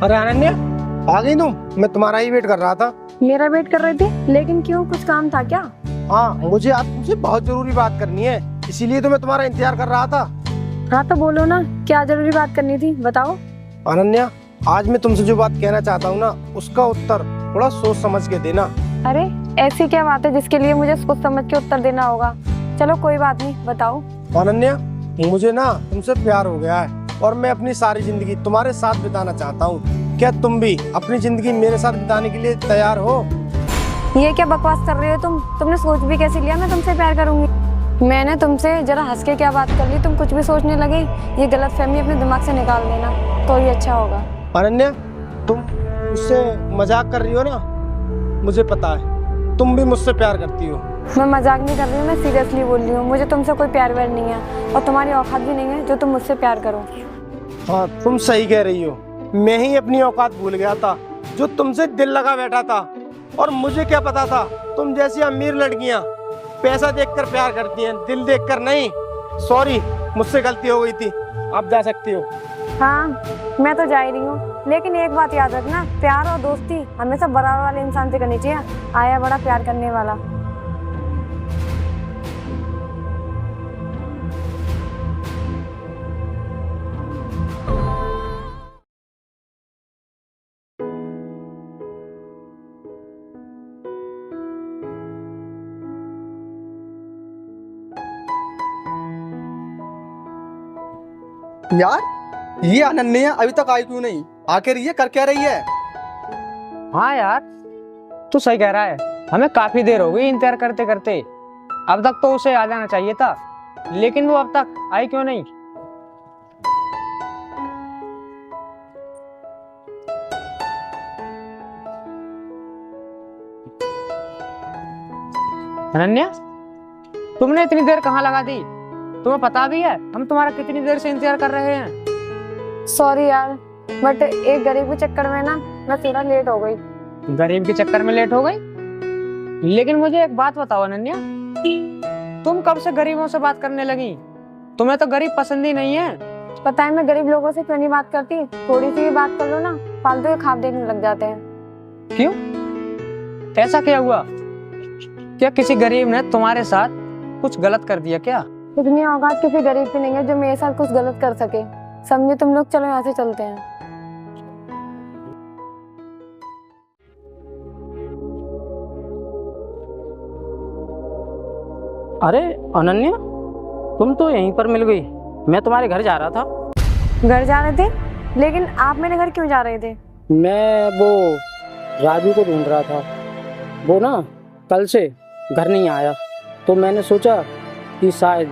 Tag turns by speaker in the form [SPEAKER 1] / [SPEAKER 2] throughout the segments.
[SPEAKER 1] अरे अनन्या, आ गई तुम? मैं तुम्हारा ही वेट कर रहा था।
[SPEAKER 2] मेरा वेट कर रहे थे, लेकिन क्यों, कुछ काम था क्या?
[SPEAKER 1] हाँ, मुझे आज तुमसे बहुत जरूरी बात करनी है, इसीलिए तो मैं तुम्हारा इंतजार कर रहा था।
[SPEAKER 2] हाँ तो बोलो ना, क्या जरूरी बात करनी थी, बताओ।
[SPEAKER 1] अनन्या, आज मैं तुमसे जो बात कहना चाहता हूँ ना, उसका उत्तर थोड़ा सोच समझ के देना।
[SPEAKER 2] अरे ऐसी क्या बात है जिसके लिए मुझे सोच समझ के उत्तर देना होगा? चलो कोई बात नहीं, बताओ।
[SPEAKER 1] अनन्या, मुझे ना तुमसे प्यार हो गया है और मैं अपनी सारी जिंदगी तुम्हारे साथ बिताना चाहता हूँ। क्या तुम भी अपनी जिंदगी मेरे साथ बिताने के लिए तैयार हो?
[SPEAKER 2] ये क्या बकवास कर रहे हो तुमने सोच भी कैसे लिया मैं तुमसे प्यार करूंगी? मैंने तुमसे जरा हंस के क्या बात कर ली, तुम कुछ भी सोचने लगे। ये गलतफहमी अपने दिमाग से निकाल देना तो ये अच्छा होगा।
[SPEAKER 1] अनन्या, तुम मुझसे मजाक कर रही हो ना? मुझे पता है तुम भी मुझसे प्यार करती हो।
[SPEAKER 2] मैं मजाक नहीं कर रही हूँ, मैं सीरियसली बोल रही हूँ। मुझे तुमसे कोई प्यार व्यार नहीं है और तुम्हारी औकात भी नहीं है जो तुम मुझसे प्यार करो।
[SPEAKER 1] हाँ, तुम सही कह रही हो। मैं ही अपनी औकात भूल गया था, जो तुमसे दिल लगा बैठा था। और मुझे क्या पता था तुम जैसी अमीर लड़कियां पैसा देखकर प्यार करती हैं, दिल देखकर नहीं। सॉरी, मुझसे गलती हो गई थी, आप जा सकती हो।
[SPEAKER 2] हाँ, मैं तो जा ही रही हूँ, लेकिन एक बात याद रखना, प्यार और दोस्ती हमेशा बराबर वाले इंसान से करनी चाहिए, आया बड़ा प्यार करने वाला।
[SPEAKER 3] यार, ये अनन्या अभी तक आई क्यों नहीं? आखिर ये कर क्या रही है?
[SPEAKER 4] हाँ यार, तू सही कह रहा है। हमें काफी देर हो गई इंतजार करते करते। अब तक तो उसे आ जाना चाहिए था, लेकिन वो अब तक आई क्यों नहीं? अनन्या, तुमने इतनी देर कहाँ लगा दी? तुम्हें पता भी है हम तुम्हारा कितनी देर से इंतजार कर रहे हैं?
[SPEAKER 2] सॉरी यार, बट एक गरीब के चक्कर में ना मैं थोड़ा लेट हो गई।
[SPEAKER 4] गरीब के चक्कर में लेट हो गई? लेकिन मुझे एक बात बताओ अनन्या, तुम कब से गरीबों से बात करने लगी? तुम्हें तो गरीब पसंद ही नहीं है।
[SPEAKER 2] पता है मैं गरीब लोगों से क्यों नहीं बात करती? थोड़ी सी भी बात कर लो ना, फालतू के ख्वाब देखने लग जाते हैं।
[SPEAKER 4] क्यों? ऐसा क्या हुआ? क्या किसी गरीब ने तुम्हारे साथ कुछ गलत कर दिया क्या?
[SPEAKER 2] इतनी औकात किसी गरीब की नहीं है जो मेरे साथ कुछ गलत कर सके। समझे तुम लोग, चलो यहाँ से चलते हैं।
[SPEAKER 5] अरे अनन्या, तुम तो यहीं पर मिल गई। मैं तुम्हारे घर जा रहा था।
[SPEAKER 2] घर जा रहे थे? लेकिन आप मेरे घर क्यों जा रहे थे?
[SPEAKER 5] मैं वो राजू को ढूंढ रहा था। वो ना कल से घर नहीं आया, तो मैंने सोचा कि शायद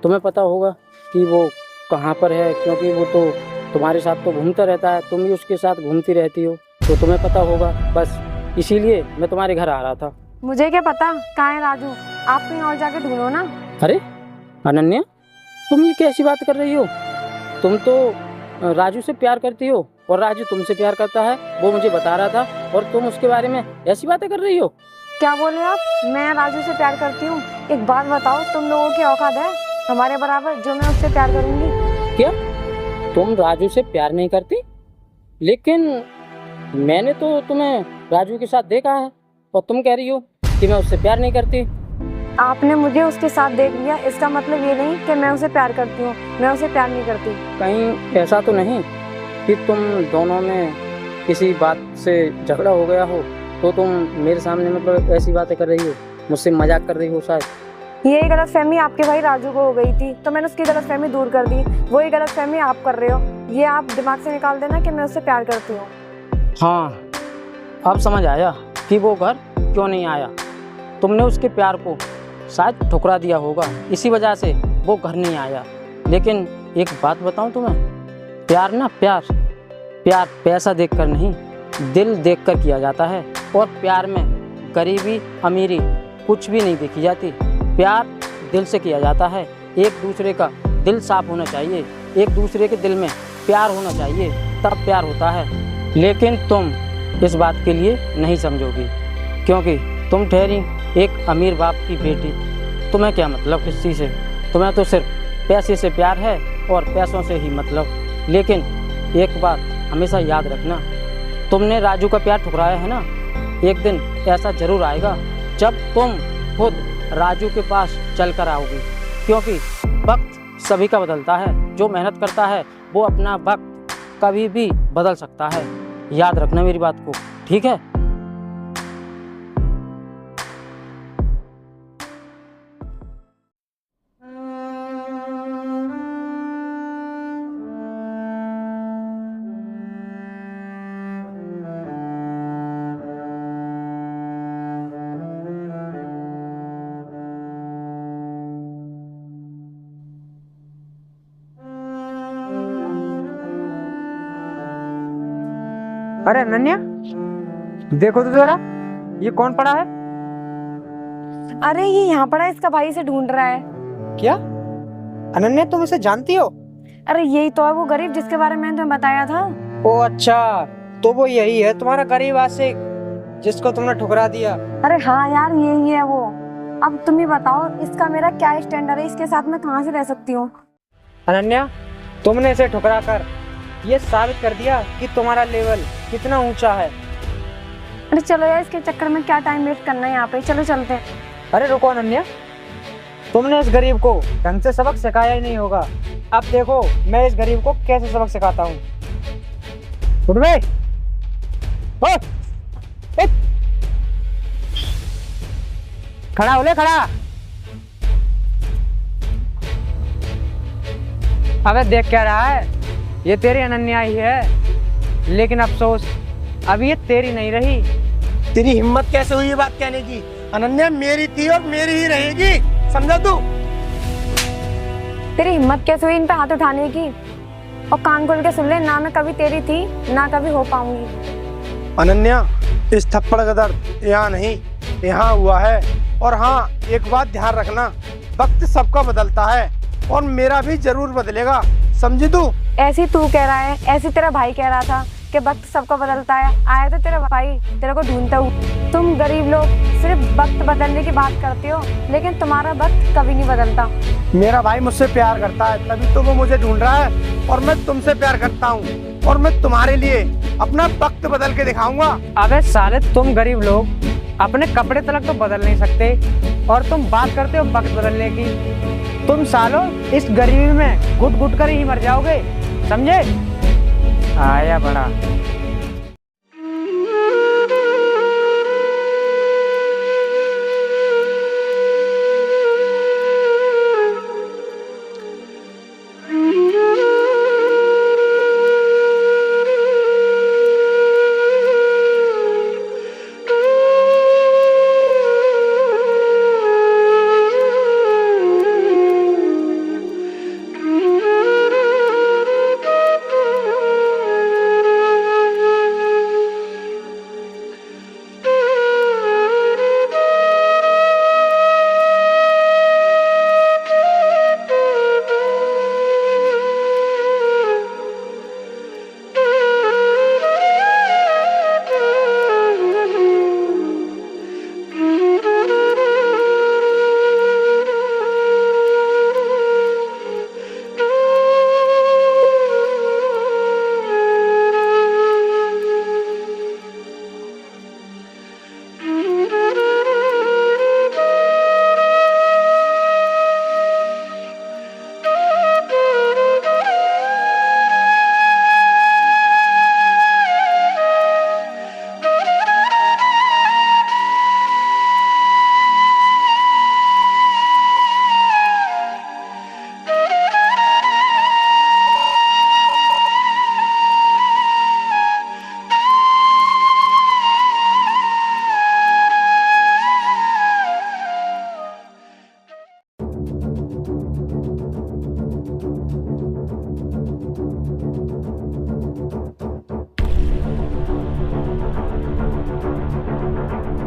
[SPEAKER 5] तुम्हें पता होगा कि वो कहाँ पर है, क्योंकि वो तो तुम्हारे साथ तो घूमता रहता है, तुम भी उसके साथ घूमती रहती हो, तो तुम्हें पता होगा। बस इसीलिए मैं तुम्हारे घर आ रहा था।
[SPEAKER 2] मुझे क्या पता कहाँ है राजू, आप कहीं और जाके ढूंढो ना।
[SPEAKER 5] अरे अनन्या, तुम ये कैसी बात कर रही हो? तुम तो राजू से प्यार करती हो और राजू तुमसे प्यार करता है, वो मुझे बता रहा था, और तुम उसके बारे में ऐसी बातें कर रही हो?
[SPEAKER 2] क्या बोले आप? मैं राजू से प्यार करती हूँ? एक बात बताओ, तुम लोगों की औकात है हमारे बराबर जो मैं उससे प्यार करूंगी?
[SPEAKER 5] क्या तुम राजू से प्यार नहीं करती? लेकिन मैंने तो तुम्हें राजू के साथ देखा है और तुम कह रही हो कि मैं उससे प्यार नहीं करती।
[SPEAKER 2] आपने मुझे उसके साथ देख लिया, इसका मतलब ये नहीं कि मैं उसे प्यार करती हूँ। मैं उसे प्यार नहीं करती।
[SPEAKER 5] कहीं ऐसा तो नहीं कि तुम दोनों में किसी बात से झगड़ा हो गया हो, तो तुम मेरे सामने मतलब ऐसी बातें कर रही हो, मुझसे मजाक कर रही हो शायद?
[SPEAKER 2] ये गलतफहमी आपके भाई राजू को हो गई थी, तो मैंने उसकी गलतफहमी दूर कर दी। वही गलतफहमी आप कर रहे हो, ये आप दिमाग से निकाल देना कि मैं उससे प्यार करती हूँ।
[SPEAKER 5] हाँ, अब समझ आया कि वो घर क्यों नहीं आया। तुमने उसके प्यार को शायद ठुकरा दिया होगा, इसी वजह से वो घर नहीं आया। लेकिन एक बात बताऊं तुम्हें, प्यार ना प्यार पैसा देखकर नहीं, दिल देखकर किया जाता है। और प्यार में गरीबी अमीरी कुछ भी नहीं देखी जाती। प्यार दिल से किया जाता है। एक दूसरे का दिल साफ होना चाहिए, एक दूसरे के दिल में प्यार होना चाहिए, तब प्यार होता है। लेकिन तुम इस बात के लिए नहीं समझोगी, क्योंकि तुम ठहरी एक अमीर बाप की बेटी। तुम्हें क्या मतलब किसी से? तुम्हें तो सिर्फ पैसे से प्यार है और पैसों से ही मतलब। लेकिन एक बात हमेशा याद रखना, तुमने राजू का प्यार ठुकराया है ना, एक दिन ऐसा जरूर आएगा जब तुम खुद राजू के पास चल कर आओगी। क्योंकि वक्त सभी का बदलता है, जो मेहनत करता है वो अपना वक्त कभी भी बदल सकता है। याद रखना मेरी बात को, ठीक है?
[SPEAKER 4] अरे अनन्या, देखो तो जरा, ये कौन पड़ा है?
[SPEAKER 2] अरे ये यहाँ पड़ा है, इसका भाई इसे ढूंढ रहा है।
[SPEAKER 4] क्या अनन्या, तुम इसे जानती हो?
[SPEAKER 2] अरे यही तो है वो गरीब जिसके बारे में मैंने तुम्हें बताया था।
[SPEAKER 4] ओ अच्छा, तो वो यही है तुम्हारा गरीब आशिक जिसको तुमने ठुकरा दिया।
[SPEAKER 2] अरे हाँ यार, यही है वो। अब तुम ही बताओ, इसका मेरा क्या स्टैंडर्ड है, इसके साथ मैं कहाँ से रह सकती हूँ?
[SPEAKER 4] अनन्या, तुमने इसे ठुकरा कर ये साबित कर दिया कि तुम्हारा लेवल कितना ऊंचा है।
[SPEAKER 2] अरे चलो यार, इसके चक्कर में क्या टाइम वेस्ट करना है यहाँ पे, चलो चलते हैं।
[SPEAKER 4] अरे रुको अनन्या, तुमने इस गरीब को ढंग से सबक सिखाया ही नहीं होगा। अब देखो मैं इस गरीब को कैसे सबक सिखाता हूँ। उठ बे, उठ, उठ। खड़ा हो ले, खड़ा। अबे देख क्या रहा है, ये तेरी अनन्या ही है, लेकिन अफसोस अब ये तेरी नहीं रही।
[SPEAKER 1] तेरी हिम्मत कैसे हुई ये बात कहने की? अनन्या मेरी थी और मेरी ही रहेगी, समझा तू?
[SPEAKER 2] तेरी हिम्मत कैसे हुई इन पे हाथ उठाने की? और कान खोल के सुन ले, ना मैं कभी तेरी थी ना कभी हो पाऊंगी।
[SPEAKER 1] अनन्या, इस थप्पड़ का दर्द यहाँ नहीं, यहाँ हुआ है। और हाँ, एक बात ध्यान रखना, वक्त सबका बदलता है और मेरा भी जरूर बदलेगा, समझी तू?
[SPEAKER 2] ऐसी तू कह रहा है, ऐसी तेरा भाई कह रहा था कि वक्त सबका बदलता है। आया तो तेरा भाई तेरे को ढूंढता हूँ। तुम गरीब लोग सिर्फ वक्त बदलने की बात करते हो, लेकिन तुम्हारा वक्त कभी नहीं बदलता।
[SPEAKER 1] मेरा भाई मुझसे प्यार करता है, तभी तो वो मुझे ढूंढ रहा है, और मैं तुमसे प्यार करता हूँ, और मैं तुम्हारे लिए अपना वक्त बदल के दिखाऊंगा।
[SPEAKER 4] अबे साले, तुम गरीब लोग अपने कपड़े तलक तो बदल नहीं सकते और तुम बात करते हो वक्त बदलने की। तुम सालों इस गरीबी में घुट घुट कर ही मर जाओगे, समझे? आया बड़ा।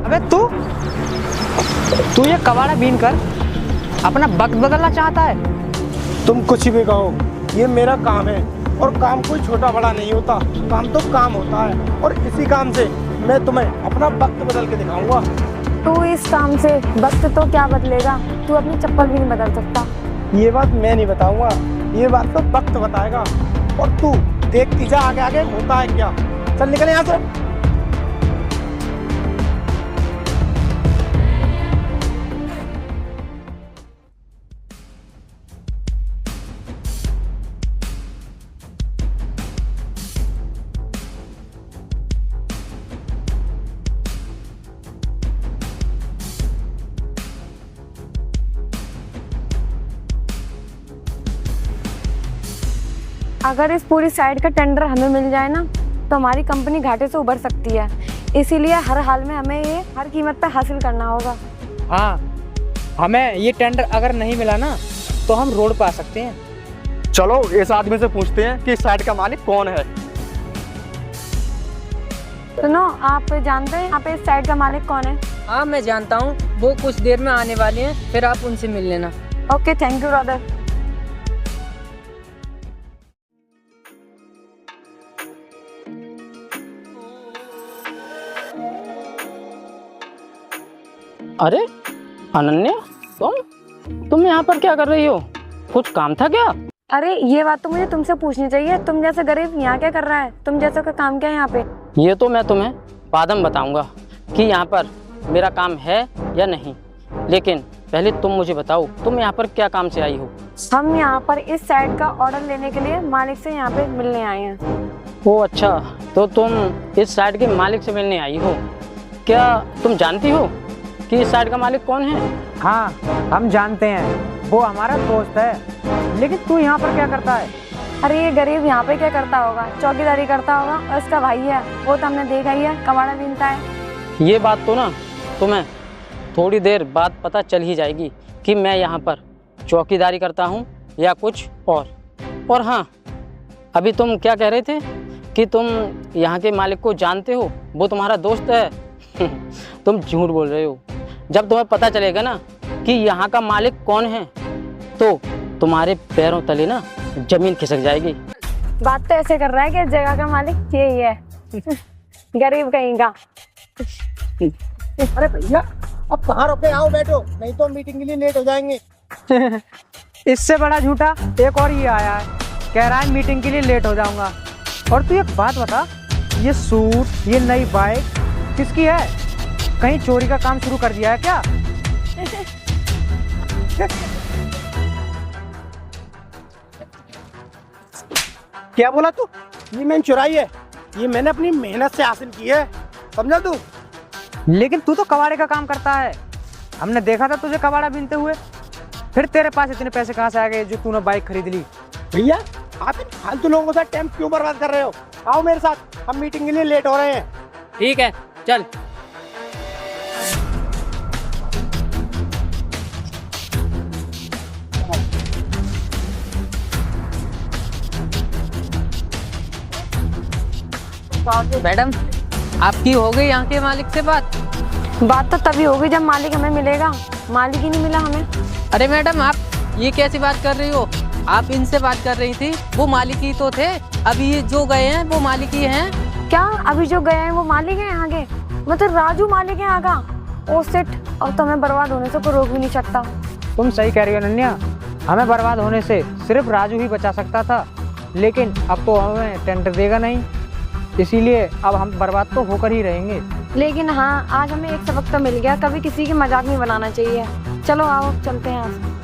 [SPEAKER 4] अबे तू ये कबाड़ा बीन कर अपना वक्त बदलना चाहता है?
[SPEAKER 1] तुम कुछ भी कहो, ये मेरा काम है, और काम कोई छोटा बड़ा नहीं होता, काम तो काम होता है, और इसी काम से मैं तुम्हें अपना वक्त बदल के दिखाऊंगा।
[SPEAKER 2] तू इस काम से वक्त तो क्या बदलेगा, तू अपनी चप्पल भी नहीं बदल सकता।
[SPEAKER 1] ये बात मैं नहीं बताऊंगा, ये बात तो वक्त बताएगा, और तू देखती जा आगे आगे होता है क्या। चल निकले यहाँ से।
[SPEAKER 2] अगर इस पूरी साइड का टेंडर हमें मिल जाए ना तो हमारी कंपनी घाटे से उभर सकती है। इसीलिए हर हाल में हमें ये हर कीमत पे हासिल करना होगा।
[SPEAKER 4] हाँ, हमें ये टेंडर अगर नहीं मिला ना तो हम रोड पर आ सकते हैं।
[SPEAKER 3] चलो इस आदमी से पूछते हैं कि इस साइड का मालिक कौन है।
[SPEAKER 2] सुनो, आप जानते हैं यहाँ पे इस साइड का मालिक कौन है?
[SPEAKER 6] हाँ मैं जानता हूँ, वो कुछ देर में आने वाले हैं, फिर आप उनसे मिल लेना।
[SPEAKER 2] Okay, thank you brother.
[SPEAKER 5] अरे अनन्या, तुम यहाँ पर क्या कर रही हो? कुछ काम था क्या?
[SPEAKER 2] अरे ये बात तो मुझे तुमसे पूछनी चाहिए। तुम जैसे गरीब यहाँ क्या कर रहा है? तुम जैसा का काम क्या है यहाँ पे?
[SPEAKER 5] ये तो मैं तुम्हें बाद में बताऊंगा कि यहाँ पर मेरा काम है या नहीं, लेकिन पहले तुम मुझे बताओ तुम यहाँ पर क्या काम से आई हो?
[SPEAKER 2] हम यहाँ पर इस साइड का ऑर्डर लेने के लिए मालिक से यहाँ पे मिलने आए हैं।
[SPEAKER 5] ओ अच्छा, तो तुम इस साइड के मालिक से मिलने आई हो। क्या तुम जानती हो कि इस साइड का मालिक कौन है?
[SPEAKER 4] हाँ, हम जानते हैं, वो हमारा दोस्त है। लेकिन तू यहाँ पर क्या करता है?
[SPEAKER 2] अरे ये गरीब यहाँ पे क्या करता होगा? चौकीदारी करता होगा, और इसका भाई है वो तो हमने देखा ही है, कबाड़ा बीनता है।
[SPEAKER 5] ये बात तो ना तुम्हें थोड़ी देर बाद पता चल ही जाएगी कि मैं यहाँ पर चौकीदारी करता हूँ या कुछ और हाँ, अभी तुम क्या कह रहे थे कि तुम यहाँ के मालिक को जानते हो, वो तुम्हारा दोस्त है। तुम झूठ बोल रहे हो। जब तुम्हें पता चलेगा ना कि यहाँ का मालिक कौन है तो तुम्हारे पैरों तले ना जमीन खिसक जाएगी।
[SPEAKER 2] बात तो ऐसे कर रहा है कि इस जगह का मालिक यही है। गरीब कहीं का।
[SPEAKER 1] अरे भैया, अब कहाँ रुके? आओ बैठो, नहीं तो मीटिंग के लिए लेट हो जाएंगे।
[SPEAKER 4] इससे बड़ा झूठा एक और ये आया है, कह रहा है मीटिंग के लिए लेट हो जाऊंगा। और तू एक बात बता, ये सूट, ये नई बाइक किसकी है? कहीं चोरी का काम शुरू कर दिया है क्या?
[SPEAKER 1] क्या बोला तू? ये मैंने चुराई है, ये मैंने अपनी मेहनत से हासिल की है, समझा तू?
[SPEAKER 4] लेकिन तू तो कबाड़े का काम करता है, हमने देखा था तुझे कबाड़ा बीनते हुए। फिर तेरे पास इतने पैसे कहाँ से आ गए जो तूने बाइक खरीद ली?
[SPEAKER 1] भैया, आप इन फालतू लोगों के साथ टाइम क्यों बर्बाद कर रहे हो? आओ मेरे साथ, हम मीटिंग के लिए लेट हो रहे हैं।
[SPEAKER 6] ठीक है, चल। मैडम, आपकी हो गई यहाँ के मालिक से बात?
[SPEAKER 2] बात तो तभी होगी जब मालिक हमें मिलेगा। मालिक ही नहीं मिला हमें।
[SPEAKER 6] अरे मैडम, आप ये कैसी बात कर रही हो? आप इनसे बात कर रही थी, वो मालिक ही तो थे। अभी ये जो गए हैं वो मालिक ही हैं।
[SPEAKER 2] क्या अभी जो गए हैं वो मालिक हैं यहाँ के? मतलब राजू मालिक है यहाँ का? ओ सेट, और तो हमें बर्बाद होने से कोई रोक भी नहीं सकता।
[SPEAKER 4] तुम सही कह रही हो अनन्या, हमें बर्बाद होने से सिर्फ राजू ही बचा सकता था, लेकिन अब तो हमें टेंडर देगा नहीं, इसीलिए अब हम बर्बाद तो होकर ही रहेंगे।
[SPEAKER 2] लेकिन हाँ, आज हमें एक सबक तो मिल गया, कभी किसी की मजाक नहीं बनाना चाहिए। चलो आओ, चलते हैं यहाँ से।